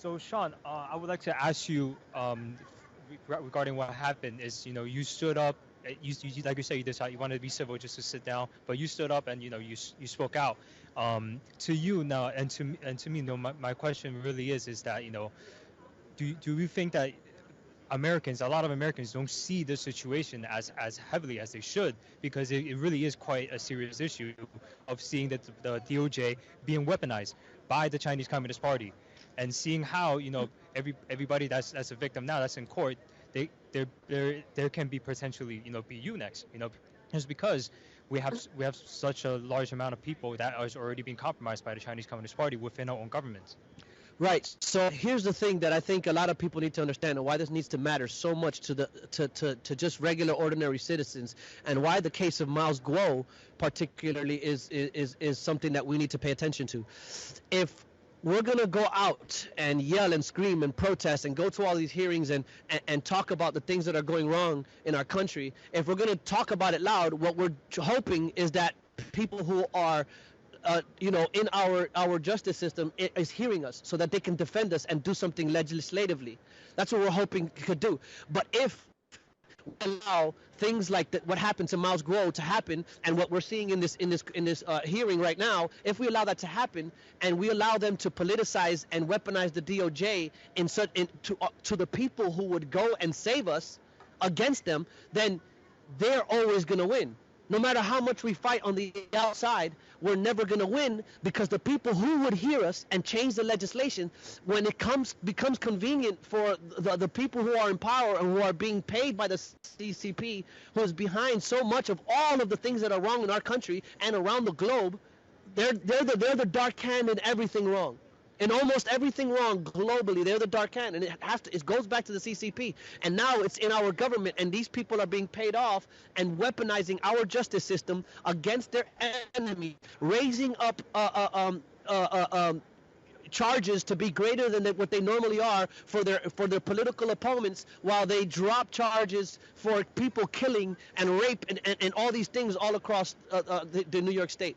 So Sean, I would like to ask you regarding what happened. Is you stood up. Like you said, you decided you wanted to be civil just to sit down, but you stood up and you spoke out. To you now, and to me, my question really is that do we think that a lot of Americans don't see the situation as heavily as they should, because it really is quite a serious issue of seeing that the DOJ being weaponized by the Chinese Communist Party, and seeing how everybody that's a victim now that's in court, there can be potentially be you next, just because we have such a large amount of people that are already being compromised by the Chinese Communist Party within our own government. Right. So here's the thing that I think a lot of people need to understand, and why this needs to matter so much to just regular, ordinary citizens, and why the case of Miles Guo particularly is something that we need to pay attention to. If we're going to go out and yell and scream and protest and go to all these hearings and talk about the things that are going wrong in our country, if we're going to talk about it loud, what we're hoping is that people who are in our justice system is hearing us, so that they can defend us and do something legislatively. That's what we're hoping could do. But if we allow things like what happened to Miles Guo to happen, and what we're seeing in this hearing right now, if we allow that to happen, and we allow them to politicize and weaponize the DOJ to the people who would go and save us against them, then they're always going to win. No matter how much we fight on the outside, we're never going to win, because the people who would hear us and change the legislation, when it becomes convenient for the people who are in power and who are being paid by the CCP, who is behind so much of all of the things that are wrong in our country and around the globe, they're the dark hand in everything wrong. In almost everything wrong globally, they're the dark hand, and it goes back to the CCP. And now it's in our government, and these people are being paid off and weaponizing our justice system against their enemy, raising up charges to be greater than what they normally are for their political opponents, while they drop charges for people killing and rape and all these things all across the New York State.